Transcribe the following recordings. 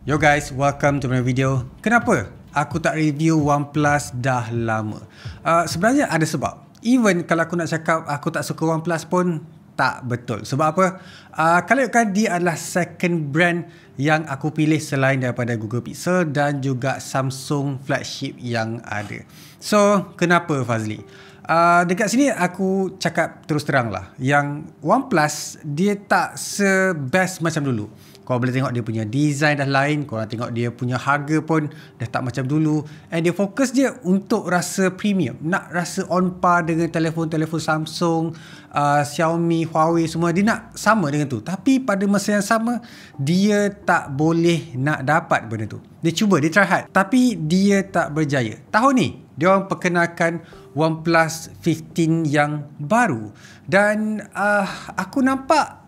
Yo guys, welcome to my video. Kenapa aku tak review OnePlus dah lama? Sebenarnya ada sebab. Even kalau aku nak cakap aku tak suka OnePlus pun tak betul. Sebab apa? Kalau kan dia adalah second brand yang aku pilih selain daripada Google Pixel dan juga Samsung flagship yang ada. So, kenapa Fazli? Dekat sini aku cakap terus terang lah, yang OnePlus dia tak se-best macam dulu. Korang boleh tengok dia punya design dah lain, korang tengok dia punya harga pun dah tak macam dulu, and dia fokus dia untuk rasa premium, nak rasa on par dengan telefon-telefon Samsung, Xiaomi, Huawei semua, dia nak sama dengan tu. Tapi pada masa yang sama dia tak boleh nak dapat benda tu. Dia cuba, dia try hard, tapi dia tak berjaya. Tahun ni dia orang perkenalkan OnePlus 15 yang baru, dan aku nampak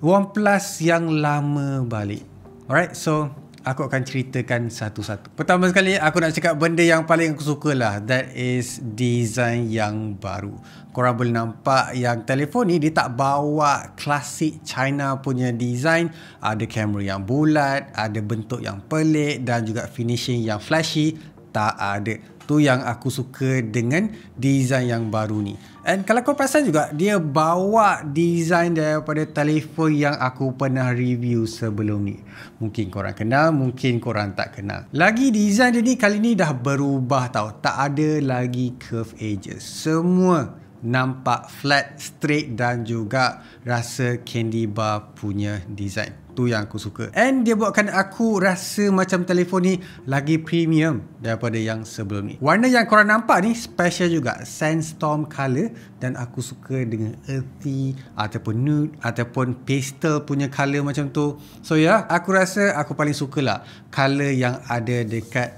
OnePlus yang lama balik. Alright, so aku akan ceritakan satu-satu. Pertama sekali aku nak cakap benda yang paling aku suka lah, that is design yang baru. Korang boleh nampak yang telefon ni dia tak bawa klasik China punya design. Ada kamera yang bulat, ada bentuk yang pelik dan juga finishing yang flashy. Tak ada. Tu yang aku suka dengan design yang baru ni. And kalau kau perasan juga, dia bawa design daripada telefon yang aku pernah review sebelum ni. Mungkin korang kenal, mungkin korang tak kenal. Lagi design dia ni kali ni dah berubah tau. Tak ada lagi curve edges. Semua nampak flat, straight dan juga rasa candy bar punya design. Tu yang aku suka. And dia buatkan aku rasa macam telefon ni lagi premium daripada yang sebelum ni. Warna yang korang nampak ni special juga, sandstorm color, dan aku suka dengan earthy ataupun nude ataupun pastel punya color macam tu. So ya, aku rasa aku paling suka lah color yang ada dekat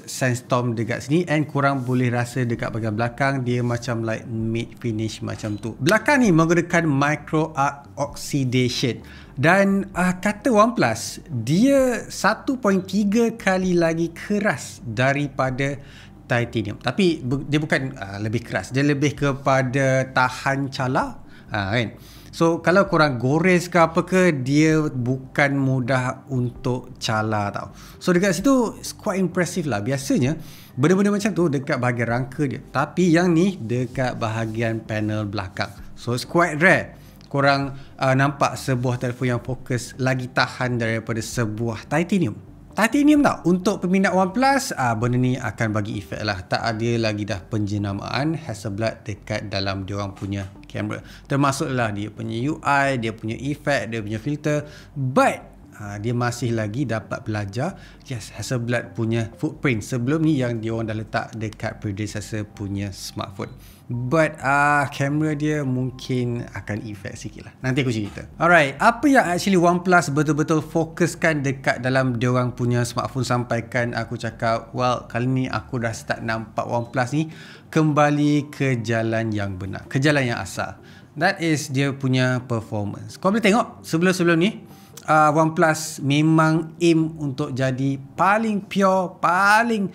sandstorm dekat sini, and korang boleh rasa dekat bahagian belakang dia macam like matte finish macam tu. Belakang ni menggunakan micro arc oxidation, dan kata OnePlus dia 1.3 kali lagi keras daripada titanium. Tapi dia bukan lebih keras, dia lebih kepada tahan cala, kan. So kalau korang gores ke apa ke, dia bukan mudah untuk cala tau. So dekat situ it's quite impressive lah. Biasanya benda-benda macam tu dekat bahagian rangka dia, tapi yang ni dekat bahagian panel belakang. So it's quite rare korang nampak sebuah telefon yang fokus lagi tahan daripada sebuah titanium. Titanium tau. Untuk peminat OnePlus, benda ni akan bagi efek lah. Tak ada lagi dah penjenamaan Hasselblad dekat dalam diorang punya kamera. Termasuklah dia punya UI, dia punya efek, dia punya filter. But dia masih lagi dapat belajar Hasselblad punya footprint sebelum ni yang diorang dah letak dekat predecessor punya smartphone. But kamera dia mungkin akan efek sikit lah. Nanti aku cerita. Alright, apa yang actually OnePlus betul-betul fokuskan dekat dalam diorang punya smartphone sampaikan aku cakap, well, kali ni aku dah start nampak OnePlus ni kembali ke jalan yang benar, ke jalan yang asal. That is dia punya performance. Kau boleh tengok sebelum-sebelum ni OnePlus memang aim untuk jadi paling pure, paling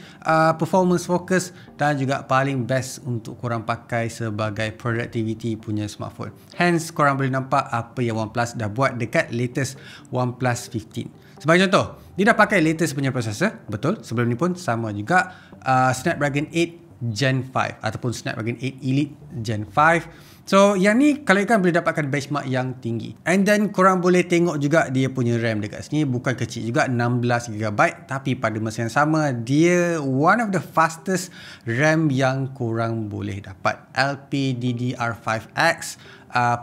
performance focus dan juga paling best untuk korang pakai sebagai productivity punya smartphone. Hence korang boleh nampak apa yang OnePlus dah buat dekat latest OnePlus 15. Sebagai contoh, dia dah pakai latest punya processor, betul. Sebelum ni pun sama juga, Snapdragon 8 Gen 5 ataupun Snapdragon 8 Elite Gen 5. So yang ni kalau ikan boleh dapatkan benchmark yang tinggi. And then korang boleh tengok juga dia punya RAM dekat sini bukan kecil juga, 16GB. Tapi pada masa yang sama dia one of the fastest RAM yang korang boleh dapat, LPDDR5X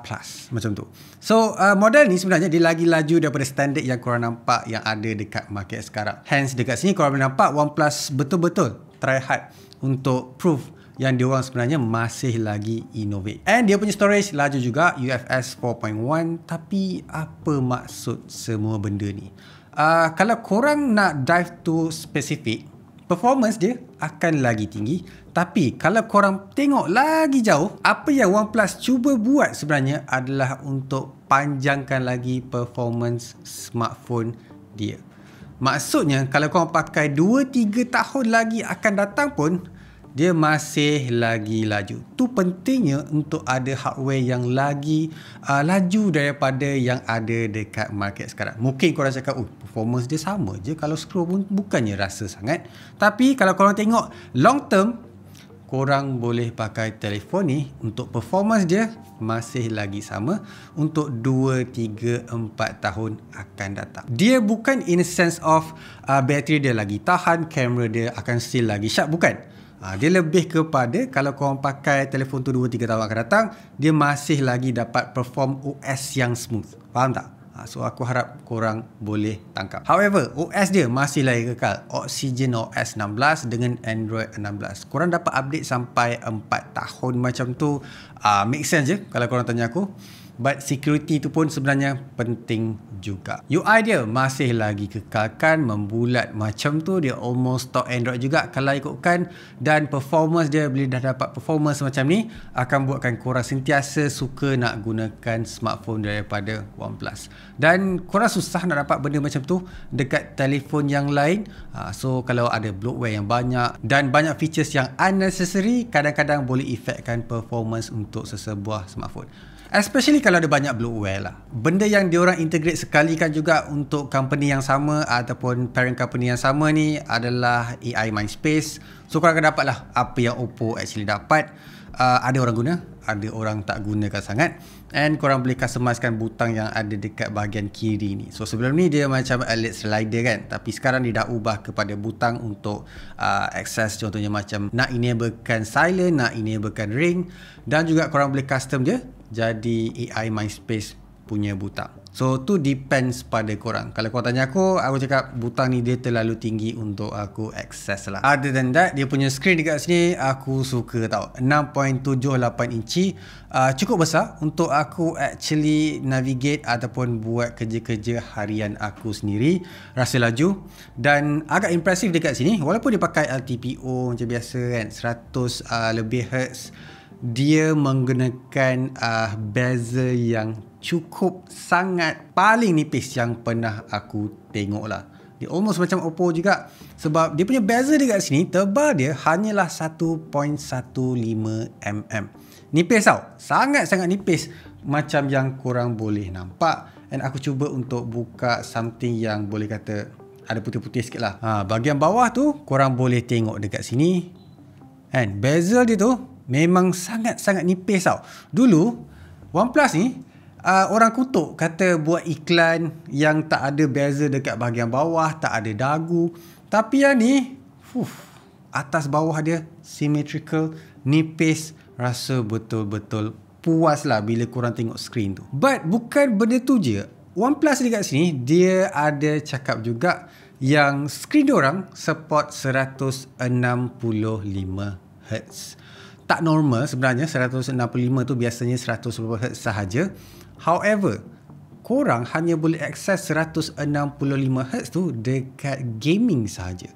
plus macam tu. So model ni sebenarnya dia lagi laju daripada standard yang korang nampak yang ada dekat market sekarang. Hence dekat sini korang boleh nampak OnePlus betul-betul try hard untuk prove yang diorang sebenarnya masih lagi innovate. And dia punya storage laju juga, UFS 4.1. Tapi apa maksud semua benda ni? Kalau korang nak dive to specific, performance dia akan lagi tinggi. Tapi kalau korang tengok lagi jauh, apa yang OnePlus cuba buat sebenarnya adalah untuk panjangkan lagi performance smartphone dia. Maksudnya kalau korang pakai 2-3 tahun lagi akan datang pun, dia masih lagi laju. Tu pentingnya untuk ada hardware yang lagi laju daripada yang ada dekat market sekarang. Mungkin korang cakap, performance dia sama je kalau scroll pun bukannya rasa sangat. Tapi kalau korang tengok long term, korang boleh pakai telefon ni untuk performance dia masih lagi sama untuk 2, 3, 4 tahun akan datang. Dia bukan in sense of bateri dia lagi tahan, kamera dia akan still lagi sharp, bukan. Dia lebih kepada kalau korang pakai telefon tu 2-3 tahun akan datang, dia masih lagi dapat perform OS yang smooth. Faham tak? So aku harap korang boleh tangkap. However, OS dia masih lagi kekal. Oxygen OS 16 dengan Android 16. Korang dapat update sampai 4 tahun macam tu. Make sense je kalau korang tanya aku. But security tu pun sebenarnya penting juga. UI dia masih lagi kekalkan, membulat macam tu. Dia almost stock Android juga kalau ikutkan. Dan performance dia, bila dah dapat performance macam ni, akan buatkan korang sentiasa suka nak gunakan smartphone daripada OnePlus. Dan korang susah nak dapat benda macam tu dekat telefon yang lain. So kalau ada bloatware yang banyak dan banyak features yang unnecessary, kadang-kadang boleh efekkan performance untuk sesebuah smartphone. Especially kalau ada banyak bloatware lah. Benda yang diorang integrate sekalikan juga untuk company yang sama ataupun parent company yang sama ni adalah AI Mindspace. So korang akan dapat lah apa yang Oppo actually dapat. Ada orang guna, ada orang tak gunakan sangat. And korang boleh customizekan butang yang ada dekat bahagian kiri ni. So sebelum ni dia macam alert slider kan, tapi sekarang dia dah ubah kepada butang untuk access. Contohnya macam nak enablekan silent, nak enablekan ring. Dan juga korang boleh custom je jadi AI Mindspace punya butang. So tu depends pada korang. Kalau korang tanya aku cakap butang ni dia terlalu tinggi untuk aku access lah. Other than that, dia punya screen dekat sini aku suka tau. 6.78 inci, cukup besar untuk aku actually navigate ataupun buat kerja-kerja harian aku sendiri. Rasa laju dan agak impressive dekat sini. Walaupun dia pakai LTPO macam biasa kan, 100 lebih Hz, dia menggunakan bezel yang cukup sangat paling nipis yang pernah aku tengok lah. Dia almost macam Oppo juga, sebab dia punya bezel dekat sini, tebal dia hanyalah 1.15 mm. Nipis tau, sangat-sangat nipis macam yang korang boleh nampak. And aku cuba untuk buka something yang boleh kata ada putih-putih sikit lah. Bahagian bawah tu korang boleh tengok dekat sini, and bezel dia tu memang sangat-sangat nipis tau. Dulu OnePlus ni orang kutuk kata buat iklan yang tak ada bezel dekat bahagian bawah, tak ada dagu. Tapi yang ni atas bawah dia symmetrical, nipis, rasa betul-betul puas lah bila korang tengok screen tu. But bukan benda tu je, OnePlus dekat sini dia ada cakap juga yang screen diorang support 165 Hz. Tak normal sebenarnya, 165 tu biasanya 120 Hz sahaja. However, korang hanya boleh akses 165 Hz tu dekat gaming sahaja.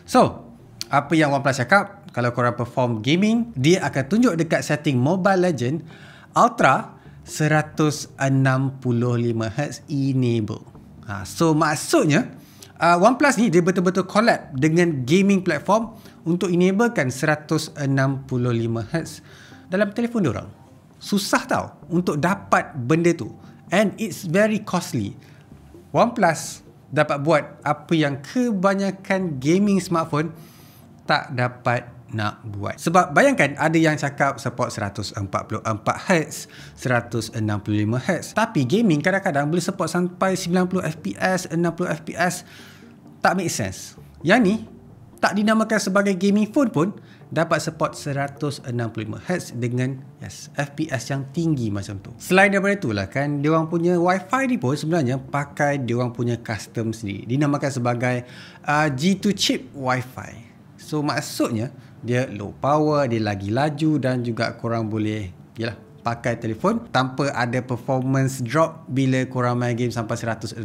So, apa yang OnePlus cakap, kalau korang perform gaming, dia akan tunjuk dekat setting Mobile Legend Ultra 165 Hz enable. So maksudnya OnePlus ni dia betul-betul collab dengan gaming platform untuk enablekan 165 Hz dalam telefon diorang. Susah tau untuk dapat benda tu, and it's very costly. OnePlus dapat buat apa yang kebanyakan gaming smartphone tak dapat nak buat. Sebab bayangkan ada yang cakap support 144 Hz, 165 Hz, tapi gaming kadang-kadang boleh support sampai 90 FPS, 60 FPS. Tak make sense. Yang ni tak dinamakan sebagai gaming phone pun dapat support 165 Hz dengan FPS yang tinggi macam tu. Selain daripada itulah kan, diorang punya Wi-Fi ni pun sebenarnya pakai diorang punya custom sendiri. Dinamakan sebagai G2 chip Wi-Fi. So maksudnya dia low power, dia lagi laju, dan juga korang boleh pakai telefon tanpa ada performance drop bila korang main game sampai 165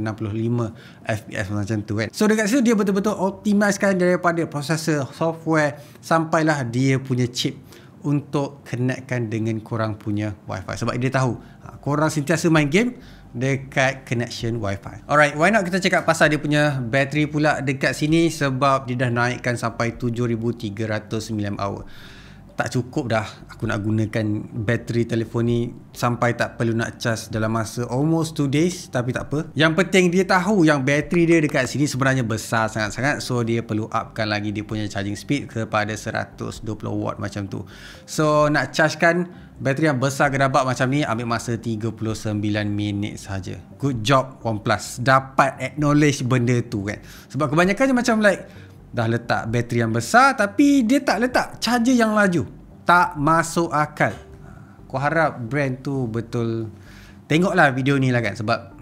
FPS macam tu kan. So dekat situ dia betul-betul optimizekan daripada prosesor, software, sampailah dia punya chip untuk connectkan dengan korang punya Wi-Fi. Sebab dia tahu korang sentiasa main game, dekat connection Wi-Fi. Alright, why not kita cakap pasal dia punya bateri pula dekat sini, sebab dia dah naikkan sampai 7,300 mAh. Tak cukup dah aku nak gunakan bateri telefon ni sampai tak perlu nak charge dalam masa almost 2 days. Tapi tak apa, yang penting dia tahu yang bateri dia dekat sini sebenarnya besar sangat-sangat. So dia perlu upkan lagi dia punya charging speed kepada 120 watt macam tu. So nak charge kan bateri yang besar gerabak macam ni ambil masa 39 minit saja. Good job OnePlus, dapat acknowledge benda tu kan. Sebab kebanyakan je macam like dah letak bateri yang besar tapi dia tak letak charger yang laju. Tak masuk akal. Aku harap brand tu betul tengoklah video ni lah kan, sebab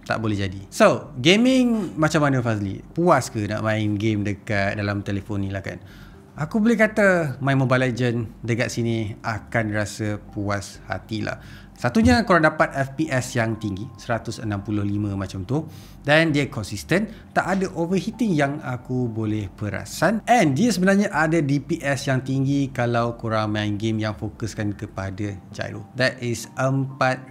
tak boleh jadi. So, gaming macam mana Fazli? Puas ke nak main game dekat dalam telefon ni lah kan? Aku boleh kata main Mobile Legends dekat sini akan rasa puas hatilah. Satunya korang dapat FPS yang tinggi 165 macam tu, dan dia konsisten, tak ada overheating yang aku boleh perasan, and dia sebenarnya ada DPS yang tinggi kalau korang main game yang fokuskan kepada gyro. That is 4000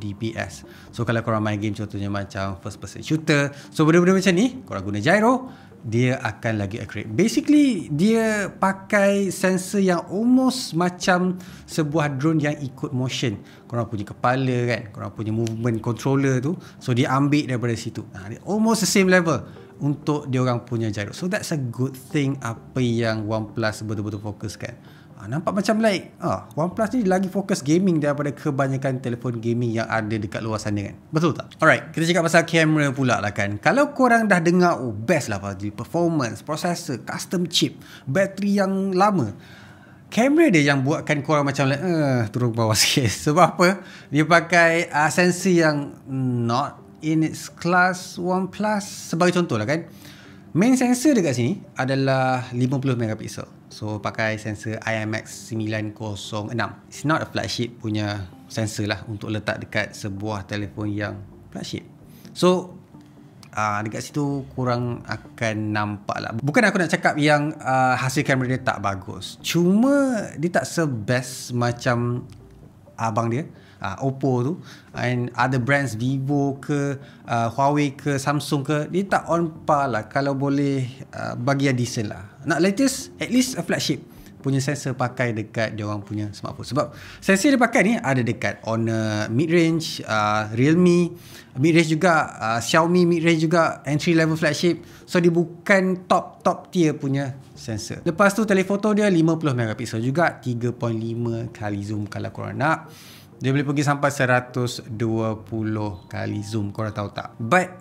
DPS. So kalau korang main game contohnya macam first person shooter, so benda-benda macam ni korang guna gyro, dia akan lagi accurate. Basically dia pakai sensor yang almost macam sebuah drone yang ikut motion. Korang punya kepala kan, korang punya movement controller tu, so dia ambil daripada situ. Dia almost the same level untuk dia orang punya gyro. So that's a good thing apa yang OnePlus betul-betul fokuskan. Nampak macam like OnePlus ni lagi fokus gaming daripada kebanyakan telefon gaming yang ada dekat luar sana kan. Betul tak? Alright, kita cakap pasal kamera pula lah kan. Kalau korang dah dengar best lah Fazli, performance, processor, custom chip, bateri yang lama, kamera dia yang buatkan korang macam like turun ke bawah sikit. Sebab apa? Dia pakai sensor yang not in its class OnePlus. Sebagai contoh lah kan, main sensor dekat sini adalah 50 megapiksel. So pakai sensor IMX906. It's not a flagship punya sensor lah untuk letak dekat sebuah telefon yang flagship. So dekat situ korang akan nampak lah. Bukan aku nak cakap yang hasil kamera dia tak bagus, cuma dia tak se-best macam abang dia, Oppo tu, and other brands, Vivo ke Huawei ke Samsung ke, dia tak on par lah. Kalau boleh bagi yang decent lah. Nak latest, at least a flagship punya sensor pakai dekat dia orang punya smartphone. Sebab sensor dia pakai ni ada dekat Honor mid-range, Realme mid-range juga, Xiaomi mid-range juga, entry level flagship. So dia bukan top tier punya sensor. Lepas tu telefoto dia 50 megapiksel juga, 3.5 kali zoom kalau korang nak. Dia boleh pergi sampai 120 kali zoom, korang tahu tak? But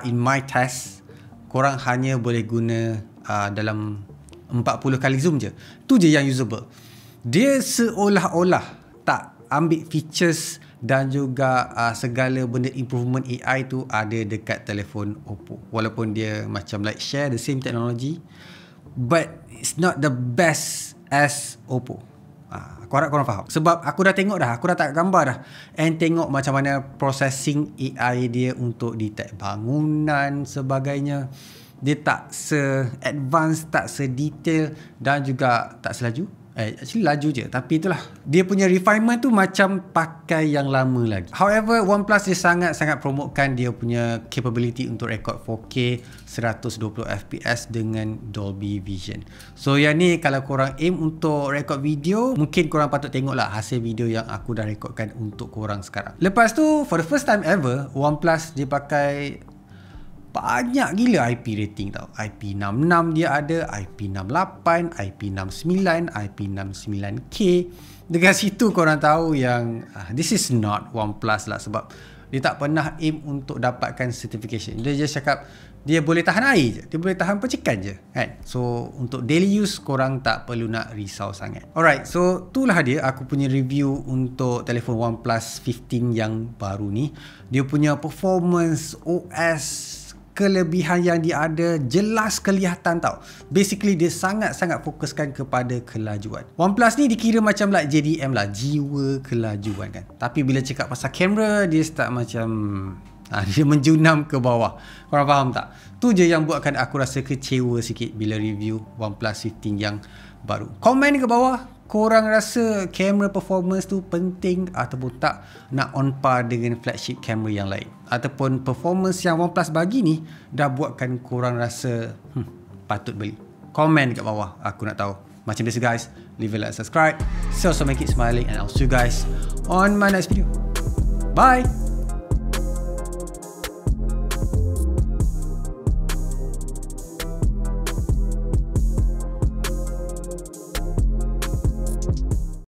in my test, korang hanya boleh guna dalam 40 kali zoom je. Tu je yang usable. Dia seolah-olah tak ambil features dan juga segala benda improvement AI tu ada dekat telefon Oppo. Walaupun dia macam like share the same technology, but it's not the best as Oppo. Aku harap korang faham. Sebab aku dah tengok dah, aku dah tak gambar dah, and tengok macam mana processing AI dia untuk detect bangunan sebagainya. Dia tak se-advance, tak se-detail, dan juga tak selaju. Actually laju je, tapi itulah, dia punya refinement tu macam pakai yang lama lagi. However, OnePlus dia sangat-sangat promotekan dia punya capability untuk record 4K 120 fps dengan Dolby Vision. So yang ni kalau korang aim untuk record video, mungkin korang patut tengoklah hasil video yang aku dah recordkan untuk korang sekarang. Lepas tu, for the first time ever, OnePlus dia pakai banyak gila IP rating tau. IP66 dia ada, IP68, IP69, IP69K. Dekat situ korang tahu yang this is not OnePlus lah, sebab dia tak pernah aim untuk dapatkan certification. Dia just cakap dia boleh tahan air je, dia boleh tahan percikan je kan. So untuk daily use korang tak perlu nak risau sangat. Alright, so itulah dia aku punya review untuk telefon OnePlus 15 yang baru ni. Dia punya performance, OS, kelebihan yang dia ada jelas kelihatan tau. Basically dia sangat-sangat fokuskan kepada kelajuan. OnePlus ni dikira macam like JDM lah, jiwa kelajuan kan. Tapi bila cakap pasal kamera, dia start macam dia menjunam ke bawah. Korang faham tak? Tu je yang buatkan aku rasa kecewa sikit bila review OnePlus 15 yang baru. Komen ke bawah korang rasa kamera performance tu penting ataupun tak, nak on par dengan flagship kamera yang lain, ataupun performance yang OnePlus bagi ni dah buatkan korang rasa patut beli? Komen kat bawah, aku nak tahu. Macam biasa guys, leave a like, subscribe, so make it smiling, and I'll see you guys on my next video. Bye.